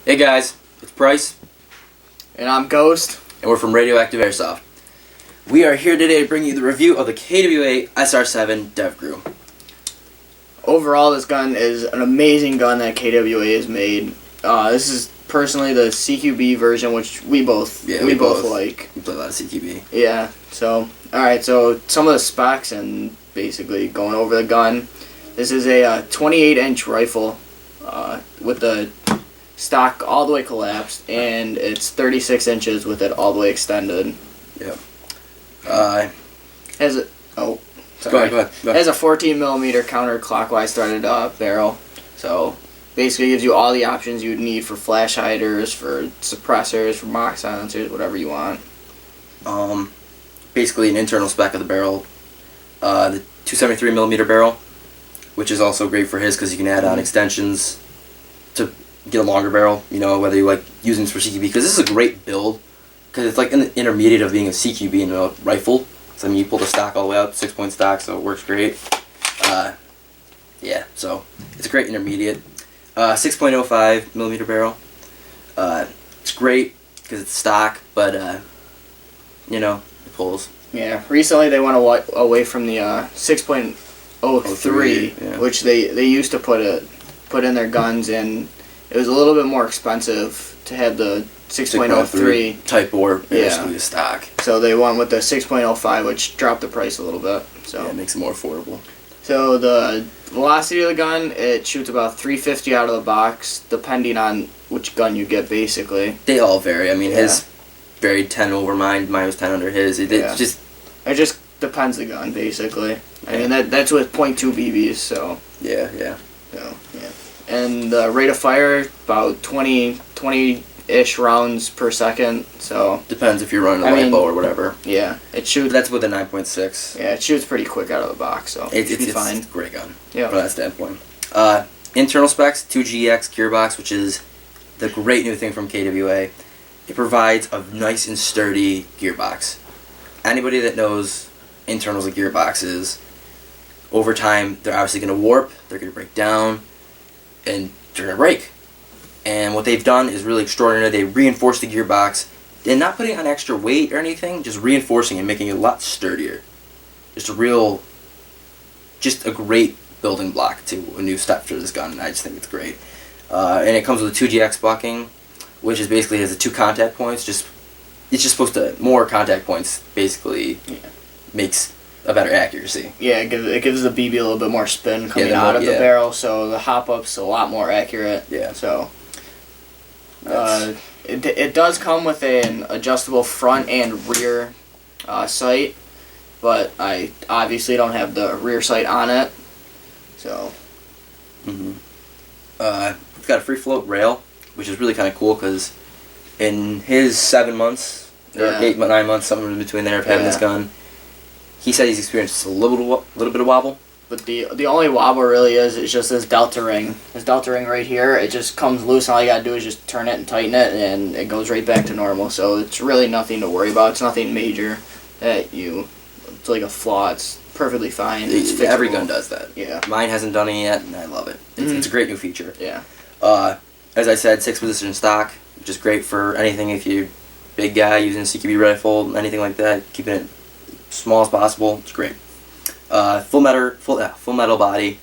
Hey guys, it's Bryce. And I'm Ghost. And we're from Radioactive Airsoft. We are here today to bring you the review of the KWA SR7 Devgru. Overall, this gun is an amazing gun that KWA has made. This is personally the CQB version, which we both like. We play a lot of CQB. Yeah. So, alright, so some of the specs and basically going over the gun. This is a 28-inch rifle with the stock all the way collapsed, and it's 36 inches with it all the way extended. Yep. Has a Go ahead. It has a 14 millimeter counterclockwise threaded barrel. So basically gives you all the options you would need for flash hiders, for suppressors, for mock silencers, whatever you want. Basically an internal spec of the barrel. The 273 millimeter barrel, which is also great for his because you can add on extensions to get a longer barrel. You know, whether you like using this for CQB, because this is a great build because it's like an intermediate of being a CQB and a rifle. So I mean, you pull the stock all the way up, 6-point stock, so it works great. Yeah, so it's a great intermediate. 6.05 millimeter barrel. It's great because it's stock, but you know, it pulls. Yeah, recently they went away from the 6.03, yeah, which they used to put in their guns, and it was a little bit more expensive to have the 6.03 type or basically a stock. So they went with the 6.05, which dropped the price a little bit. So yeah, it makes it more affordable. So the velocity of the gun, it shoots about 350 out of the box, depending on which gun you get, basically. They all vary. I mean, his varied 10 over mine. Mine was 10 under his. It just depends the gun, basically. I mean, that's with .2 BBs, so. Yeah. So, yeah. And the rate of fire, about 20-ish rounds per second, so. Depends if you're running a lipo or whatever. Yeah, it shoots. That's with a 9.6. Yeah, it shoots pretty quick out of the box, so it's fine. It's a great gun. Yeah. From that standpoint. Internal specs, 2GX gearbox, which is the great new thing from KWA. It provides a nice and sturdy gearbox. Anybody that knows internals of gearboxes, over time, they're obviously going to warp, they're going to break down, and they're going to break. And what they've done is really extraordinary. They reinforced the gearbox. They're not putting on extra weight or anything, just reinforcing and making it a lot sturdier. Just a great building block to a new step for this gun, and I just think it's great. And it comes with a 2GX bucking, which is basically has the 2 contact points. It's just supposed to, more contact points basically makes a better accuracy. Yeah, it gives the BB a little bit more spin coming out of the barrel, so the hop-up's a lot more accurate. Yeah. So, it does come with an adjustable front and rear sight, but I obviously don't have the rear sight on it, so. It's got a free float rail, which is really kind of cool because in his 7 months, or 8, 9 months, somewhere in between there of having this gun, he said he's experienced a little bit of wobble. But the only wobble really is just this delta ring. This delta ring right here, it just comes loose, and all you gotta do is just turn it and tighten it, and it goes right back to normal. So it's really nothing to worry about. It's nothing major it's like a flaw. It's perfectly fine. It's fixable. Every gun does that. Yeah. Mine hasn't done it yet, and I love it. It's a great new feature. Yeah. As I said, 6-position stock, which is great for anything if you're a big guy using a CQB rifle, anything like that, keeping it small as possible. It's great. Full metal body.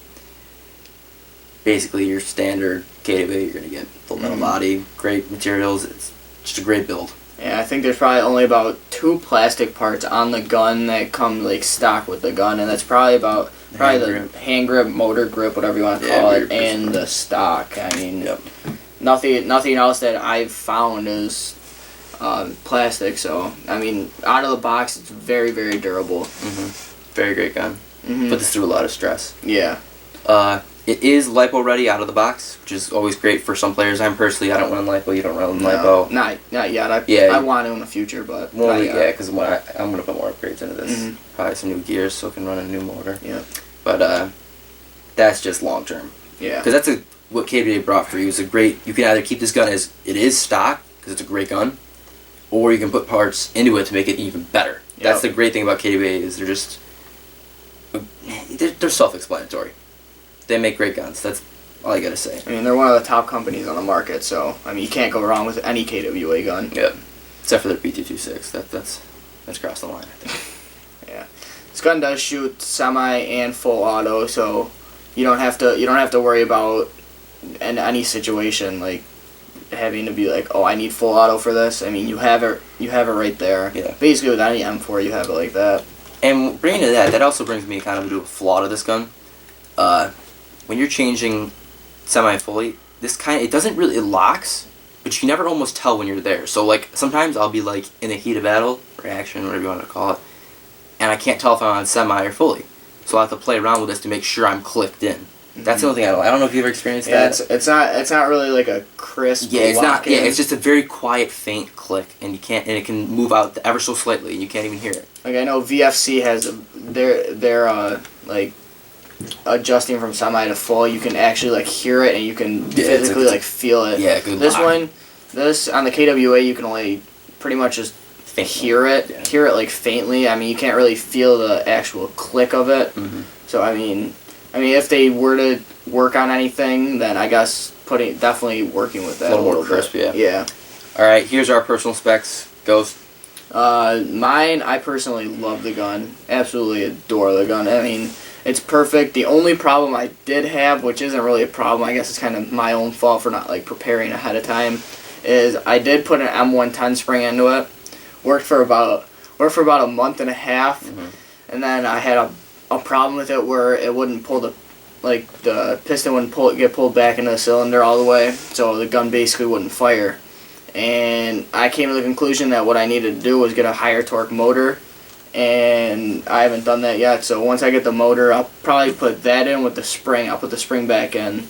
Basically, your standard KWA, you're gonna get full metal body. Great materials. It's just a great build. Yeah, I think there's probably only about 2 plastic parts on the gun that come like stock with the gun, and that's probably the hand grip, motor grip, whatever you want to call it, and the stock. I mean, nothing else that I've found is plastic. So I mean, out of the box, it's very, very durable. Very great gun. Put this through a lot of stress. Yeah. It is lipo ready out of the box, which is always great for some players. I don't run lipo. You don't run lipo. Not yet. I want to in the future, but because I'm gonna put more upgrades into this. Probably some new gears so I can run a new motor. Yeah. But that's just long term. Yeah. Because that's what KWA brought for you. Is a great. You can either keep this gun as it is stock because it's a great gun, or you can put parts into it to make it even better. Yep. That's the great thing about KWA is they're self-explanatory. They make great guns. all you gotta say. I mean, they're one of the top companies on the market, so I mean, you can't go wrong with any KWA gun. Yeah, except for their P226. That's crossed the line, I think. Yeah, this gun does shoot semi and full auto, so you don't have to worry about in any situation like having to be like, oh, I need full auto for this. I mean, you have it right there. Yeah. Basically, with any M4, you have it like that. And bringing to that also brings me kind of to a flaw to this gun. When you're changing semi-fully, it doesn't really, it locks, but you can never almost tell when you're there. So like sometimes I'll be like in the heat of battle, reaction, whatever you want to call it, and I can't tell if I'm on semi or fully. So I have to play around with this to make sure I'm clicked in. That's the only thing I don't like. I don't know if you've ever experienced that. It's not really like a crisp. Yeah, it's not. lock-in. Yeah, it's just a very quiet, faint click, and it can move out ever so slightly, and you can't even hear it. Like I know VFC has their like adjusting from semi to full. You can actually like hear it, and you can physically like feel it. Yeah, good. This on the KWA, you can only pretty much just hear it. Yeah. Hear it like faintly. I mean, you can't really feel the actual click of it. Mm-hmm. So I mean, if they were to work on anything, then I guess definitely working with that a little more crisp. bit. Yeah. Yeah. All right, here's our personal specs. Ghost. Mine, I personally love the gun. Absolutely adore the gun. I mean, it's perfect. The only problem I did have, which isn't really a problem, I guess it's kind of my own fault for not like preparing ahead of time, is I did put an M110 spring into it. Worked for about a month and a half, and then I had a problem with it where it wouldn't pull the piston wouldn't get pulled back into the cylinder all the way, so the gun basically wouldn't fire. And I came to the conclusion that what I needed to do was get a higher torque motor, and I haven't done that yet. So once I get the motor, I'll probably put that in with the spring. I'll put the spring back in,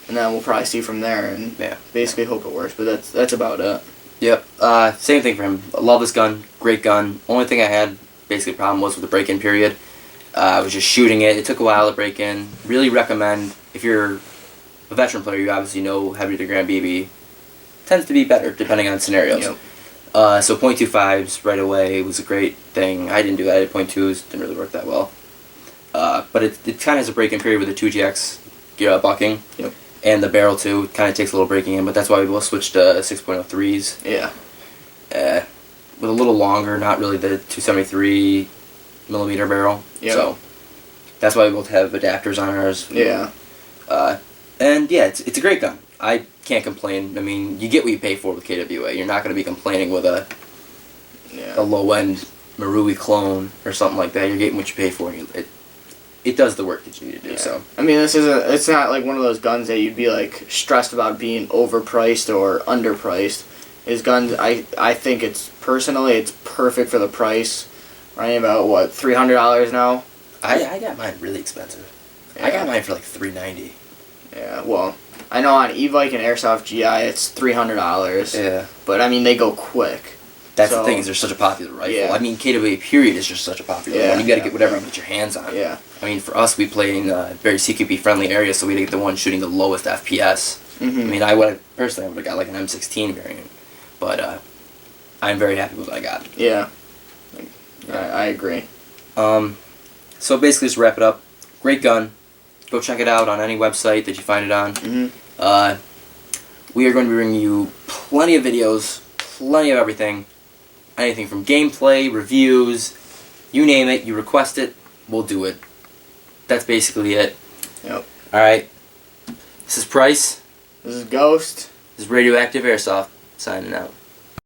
and then we'll probably see from there and basically hope it works. But that's about it. Yep. Same thing for him. I love this gun. Great gun. Only thing I had basically a problem was with the break-in period. I was just shooting it. It took a while to break in. Really recommend, if you're a veteran player, you obviously know heavy to gram BB tends to be better depending on scenarios. Yep. So .25s right away was a great thing. I didn't do that. I did .2s. Didn't really work that well. But it kind of has a break-in period with the 2GX bucking. Yep. And the barrel too. It kind of takes a little breaking in, but that's why we both switched to 6.03s. Yeah. With a little longer, not really the 273 millimeter barrel. Yep. So that's why we both have adapters on ours. Yeah. And yeah, it's a great gun. I can't complain. I mean, you get what you pay for with KWA. You're not going to be complaining with a low end Marui clone or something like that. You're getting what you pay for. It does the work that you need to do. Yeah. So I mean, it's not like one of those guns that you'd be like stressed about being overpriced or underpriced. His guns, I think it's perfect for the price. Running about what, $300 now? I got mine really expensive. Yeah. I got mine for like $390. Yeah, well, I know on E-Bike and Airsoft GI it's $300. Yeah. But I mean, they go quick. That's the thing, is they're such a popular rifle. Yeah. I mean, KWA period is just such a popular one. You gotta get whatever you can get your hands on. Yeah. I mean, for us, we play in a very CQB friendly area, so we had to get the one shooting the lowest FPS. Mm-hmm. I mean, I would have got like an M16 variant, but I'm very happy with what I got. Yeah. I agree. So basically, just to wrap it up, great gun. Go check it out on any website that you find it on. Mm-hmm. We are going to be bringing you plenty of videos, plenty of everything. Anything from gameplay, reviews, you name it, you request it, we'll do it. That's basically it. Yep. Alright. This is Price. This is Ghost. This is Radioactive Airsoft, signing out.